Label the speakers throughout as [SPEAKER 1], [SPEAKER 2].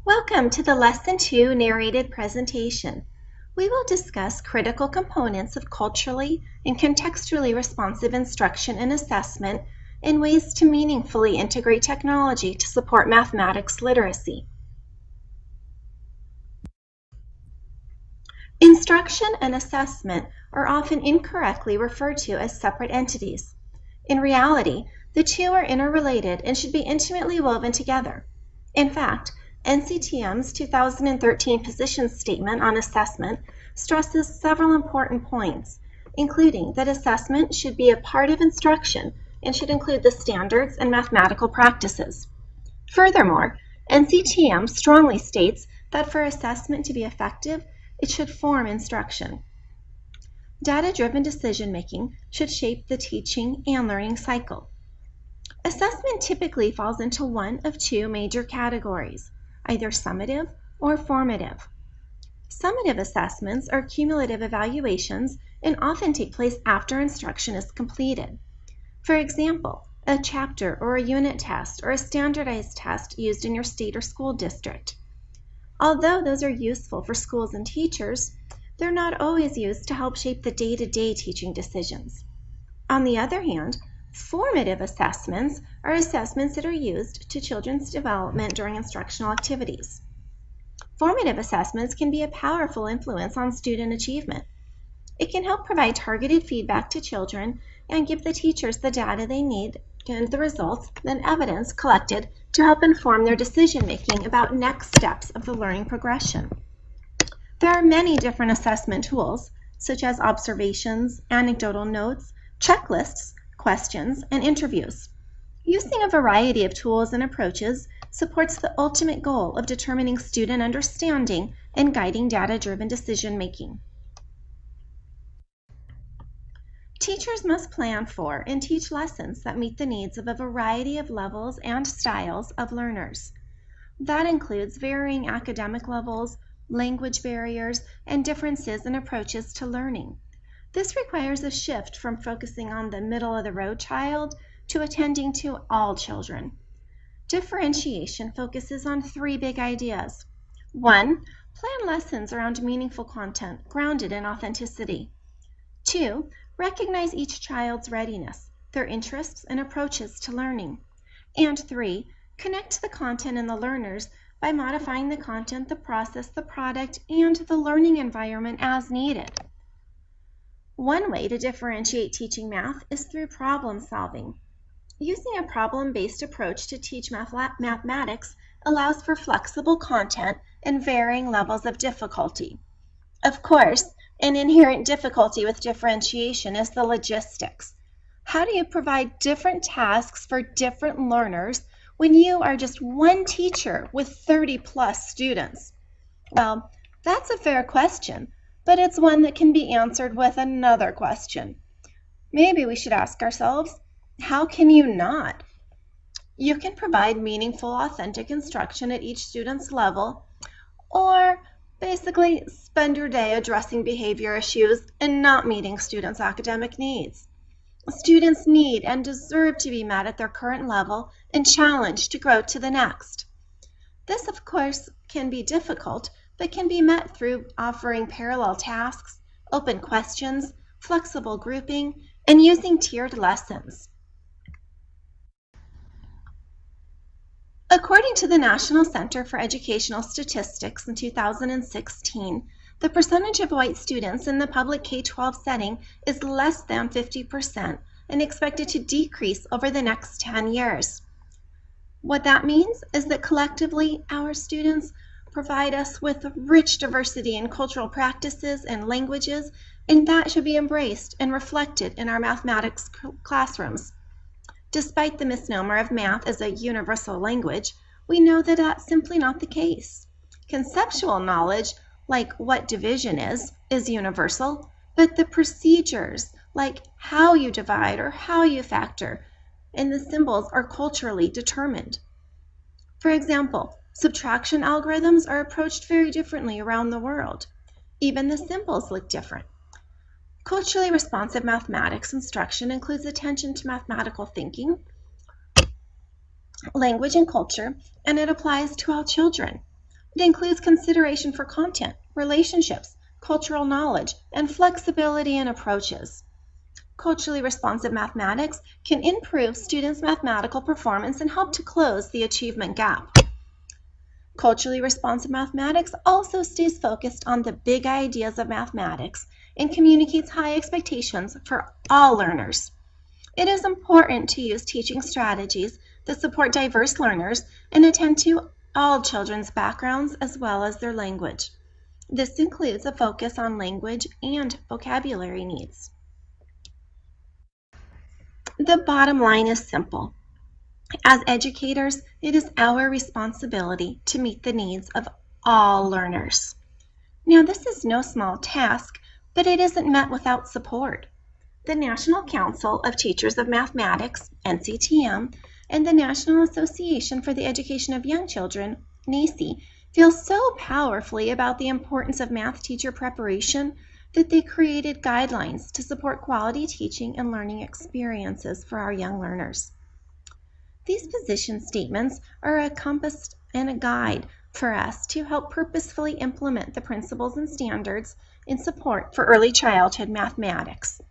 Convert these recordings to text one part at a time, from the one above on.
[SPEAKER 1] Welcome to the Lesson 2 narrated presentation. We will discuss critical components of culturally and contextually responsive instruction and assessment and ways to meaningfully integrate technology to support mathematics literacy. Instruction and assessment are often incorrectly referred to as separate entities. In reality, the two are interrelated and should be intimately woven together. In fact, NCTM's 2013 position statement on assessment stresses several important points, including that assessment should be a part of instruction and should include the standards and mathematical practices. Furthermore, NCTM strongly states that for assessment to be effective, it should form instruction. Data-driven decision-making should shape the teaching and learning cycle. Assessment typically falls into one of two major categories, either summative or formative. Summative assessments are cumulative evaluations and often take place after instruction is completed. For example, a chapter or a unit test or a standardized test used in your state or school district. Although those are useful for schools and teachers, they're not always used to help shape the day-to-day teaching decisions. On the other hand, formative assessments are assessments that are used to children's development during instructional activities. Formative assessments can be a powerful influence on student achievement. It can help provide targeted feedback to children and give the teachers the data they need and the results and evidence collected to help inform their decision-making about next steps of the learning progression. There are many different assessment tools, such as observations, anecdotal notes, checklists, questions, and interviews. Using a variety of tools and approaches supports the ultimate goal of determining student understanding and guiding data-driven decision-making. Teachers must plan for and teach lessons that meet the needs of a variety of levels and styles of learners. That includes varying academic levels, language barriers, and differences in approaches to learning. This requires a shift from focusing on the middle-of-the-road child to attending to all children. Differentiation focuses on three big ideas. 1. Plan lessons around meaningful content grounded in authenticity. 2. Recognize each child's readiness, their interests, and approaches to learning. And 3. Connect the content and the learners by modifying the content, the process, the product, and the learning environment as needed. One way to differentiate teaching math is through problem solving. Using a problem-based approach to teach mathematics allows for flexible content and varying levels of difficulty. Of course, an inherent difficulty with differentiation is the logistics. How do you provide different tasks for different learners when you are just one teacher with 30-plus students? Well, that's a fair question, but it's one that can be answered with another question. Maybe we should ask ourselves, how can you not? You can provide meaningful, authentic instruction at each student's level, or basically spend your day addressing behavior issues and not meeting students' academic needs. Students need and deserve to be met at their current level and challenged to grow to the next. This, of course, can be difficult, but can be met through offering parallel tasks, open questions, flexible grouping, and using tiered lessons. According to the National Center for Educational Statistics in 2016, the percentage of white students in the public K-12 setting is less than 50% and expected to decrease over the next 10 years. What that means is that collectively, our students provide us with rich diversity in cultural practices and languages, and that should be embraced and reflected in our mathematics classrooms. Despite the misnomer of math as a universal language, we know that that's simply not the case. Conceptual knowledge, like what division is universal, but the procedures, like how you divide or how you factor, and the symbols are culturally determined. For example, subtraction algorithms are approached very differently around the world. Even the symbols look different. Culturally responsive mathematics instruction includes attention to mathematical thinking, language, and culture, and it applies to all children. It includes consideration for content, relationships, cultural knowledge, and flexibility in approaches. Culturally responsive mathematics can improve students' mathematical performance and help to close the achievement gap. Culturally responsive mathematics also stays focused on the big ideas of mathematics and communicates high expectations for all learners. It is important to use teaching strategies that support diverse learners and attend to all children's backgrounds as well as their language. This includes a focus on language and vocabulary needs. The bottom line is simple. As educators, it is our responsibility to meet the needs of all learners. Now, this is no small task, but it isn't met without support. The National Council of Teachers of Mathematics, NCTM, and the National Association for the Education of Young Children, NAEYC, feel so powerfully about the importance of math teacher preparation that they created guidelines to support quality teaching and learning experiences for our young learners. These position statements are a compass and a guide for us to help purposefully implement the principles and standards in support for early childhood mathematics.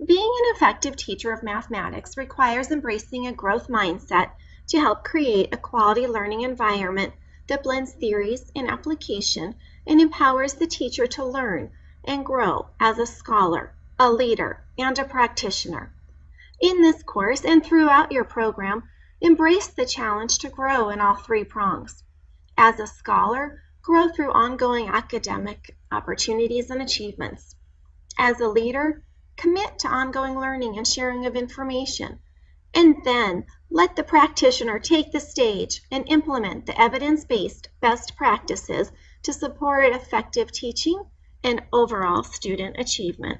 [SPEAKER 1] Being an effective teacher of mathematics requires embracing a growth mindset to help create a quality learning environment that blends theories and application and empowers the teacher to learn and grow as a scholar, a leader, and a practitioner. In this course and throughout your program, embrace the challenge to grow in all three prongs. As a scholar, grow through ongoing academic opportunities and achievements. As a leader, commit to ongoing learning and sharing of information. And then let the practitioner take the stage and implement the evidence-based best practices to support effective teaching and overall student achievement.